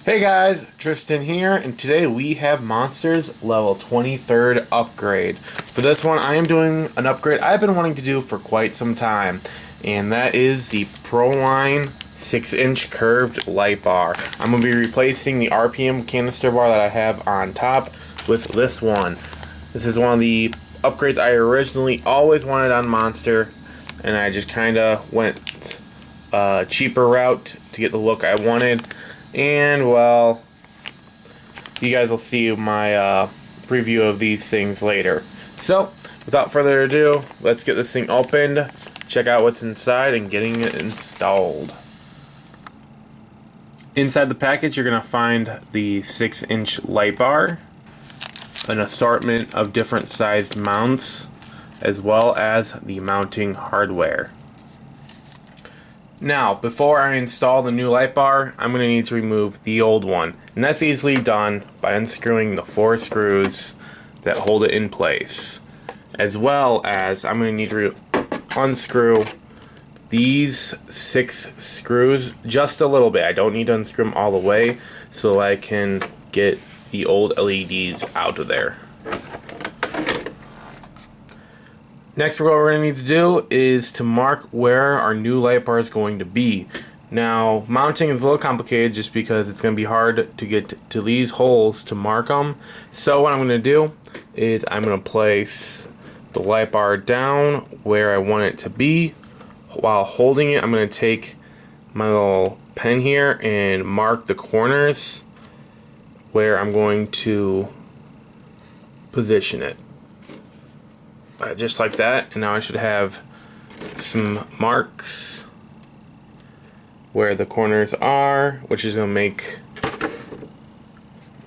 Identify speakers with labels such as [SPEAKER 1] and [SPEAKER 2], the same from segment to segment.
[SPEAKER 1] Hey guys, Tristan here, and today we have Monsters Level 23rd upgrade. For this one, I am doing an upgrade I've been wanting to do for quite some time, and that is the Proline 6-inch curved light bar. I'm going to be replacing the RPM canister bar that I have on top with this one. This is one of the upgrades I originally always wanted on Monster, and I just kind of went a cheaper route to get the look I wanted. And, well, you guys will see my preview of these things later. So, without further ado, let's get this thing opened, check out what's inside, and getting it installed. Inside the package, you're going to find the 6-inch light bar, an assortment of different sized mounts, as well as the mounting hardware. Now, before I install the new light bar, I'm going to need to remove the old one. And that's easily done by unscrewing the 4 screws that hold it in place. As well as, I'm going to need to unscrew these 6 screws just a little bit. I don't need to unscrew them all the way so I can get the old LEDs out of there. Next, what we're going to need to do is to mark where our new light bar is going to be. Now, mounting is a little complicated just because it's going to be hard to get to these holes to mark them. So what I'm going to do is I'm going to place the light bar down where I want it to be. While holding it, I'm going to take my little pen here and mark the corners where I'm going to position it. Just like that, and now I should have some marks where the corners are, which is going to make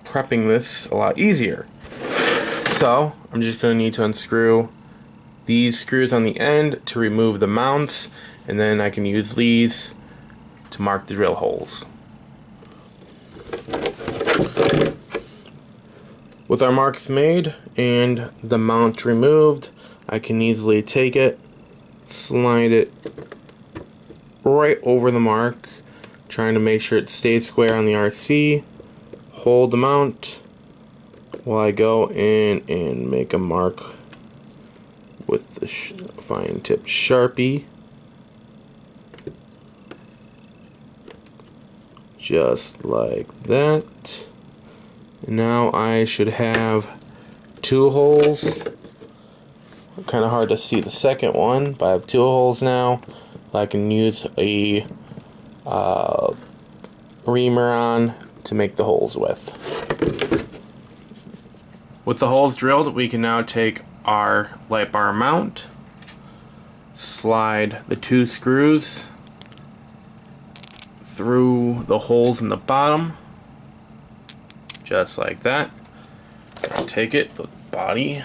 [SPEAKER 1] prepping this a lot easier. So I'm just going to need to unscrew these screws on the end to remove the mounts, and then I can use these to mark the drill holes. With our marks made and the mount removed, I can easily take it, slide it right over the mark, trying to make sure it stays square on the RC, hold the mount while I go in and make a mark with the fine tip Sharpie. Just like that. Now I should have 2 holes. Kind of hard to see the second one, but I have 2 holes now. I can use a reamer on to make the holes with. With the holes drilled, we can now take our light bar mount, slide the 2 screws through the holes in the bottom, just like that. Take it, the body,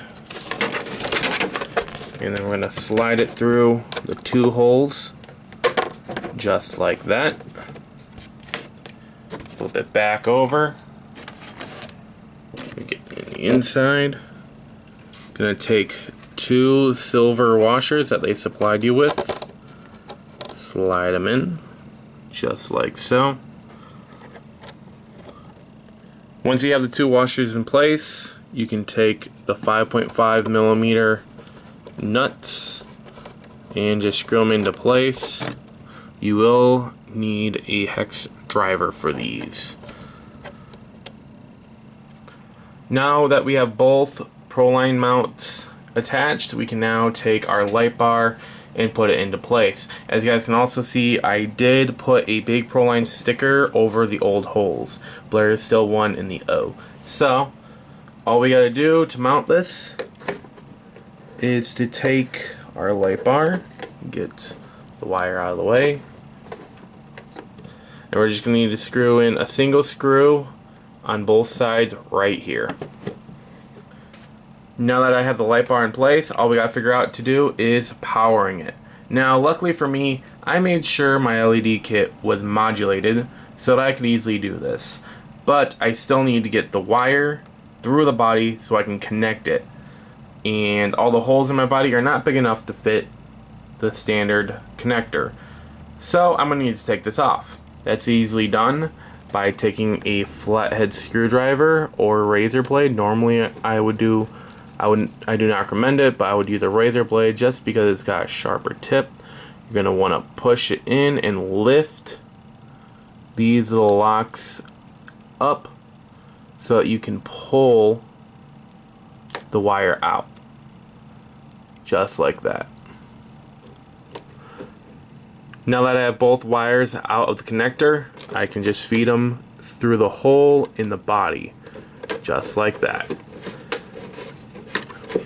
[SPEAKER 1] and then we're going to slide it through the 2 holes, just like that. Flip it back over. Get in the inside. Going to take 2 silver washers that they supplied you with. Slide them in, just like so. Once you have the 2 washers in place, you can take the 5.5 millimeter nuts and just screw them into place. You will need a hex driver for these. Now that we have both Proline mounts attached, we can now take our light bar and put it into place. As you guys can also see, I did put a big Proline sticker over the old holes. There is still one in the O. So, all we gotta do to mount this is to take our light bar, get the wire out of the way, and we're just gonna need to screw in a single screw on both sides right here. Now that I have the light bar in place, all we gotta figure out to do is powering it. Now, luckily for me, I made sure my LED kit was modulated so that I could easily do this. But I still need to get the wire through the body so I can connect it. And all the holes in my body are not big enough to fit the standard connector. So I'm going to need to take this off. That's easily done by taking a flathead screwdriver or razor blade. Normally I do not recommend it, but I would use a razor blade just because it's got a sharper tip. You're going to want to push it in and lift these little locks up so that you can pull the wire out. Just like that. Now that I have both wires out of the connector, I can just feed them through the hole in the body. Just like that.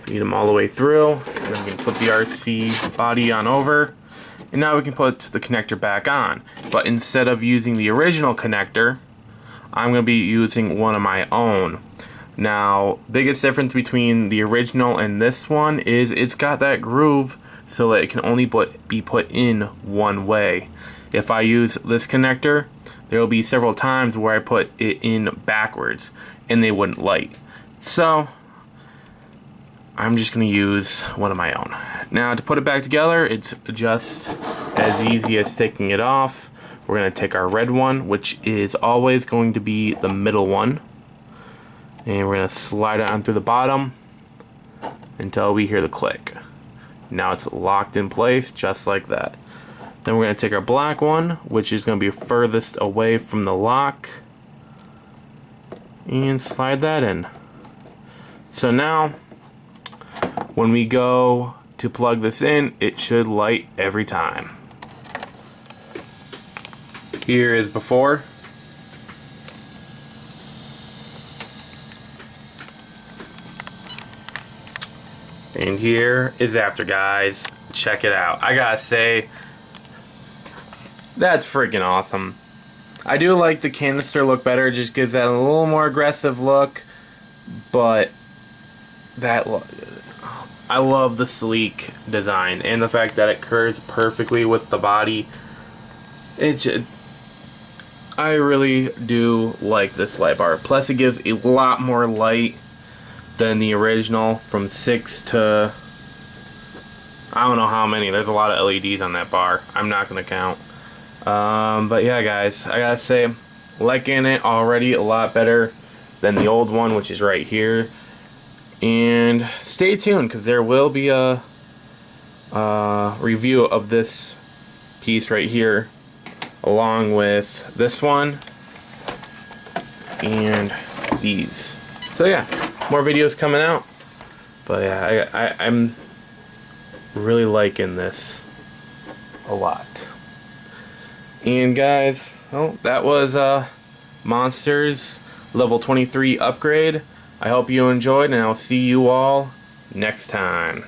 [SPEAKER 1] Feed them all the way through, and then we can flip the RC body on over, and now we can put the connector back on. But instead of using the original connector, I'm going to be using one of my own. Now, biggest difference between the original and this one is it's got that groove so that it can only be put in one way. If I use this connector, there will be several times where I put it in backwards and they wouldn't light. So I'm just going to use one of my own. Now to put it back together, it's just as easy as taking it off. We're going to take our red one, which is always going to be the middle one, and we're going to slide it on through the bottom until we hear the click. Now it's locked in place just like that. Then we're going to take our black one, which is going to be furthest away from the lock, and slide that in. So now when we go to plug this in, it should light every time. Here is before. And here is after, guys. Check it out. I gotta say, that's freaking awesome. I do like the canister look better. It just gives that a little more aggressive look. But that look, I love the sleek design and the fact that it curves perfectly with the body. I really do like this light bar. Plus it gives a lot more light than the original, from 6 to I don't know how many. There's a lot of LEDs on that bar. I'm not gonna count. But yeah, guys, I gotta say, liking it already a lot better than the old one, which is right here. And stay tuned, because there will be a review of this piece right here, along with this one and these. So yeah, more videos coming out. But yeah, I'm really liking this a lot. And guys, well, that was Monsters level 23 upgrade. I hope you enjoyed, and I'll see you all next time.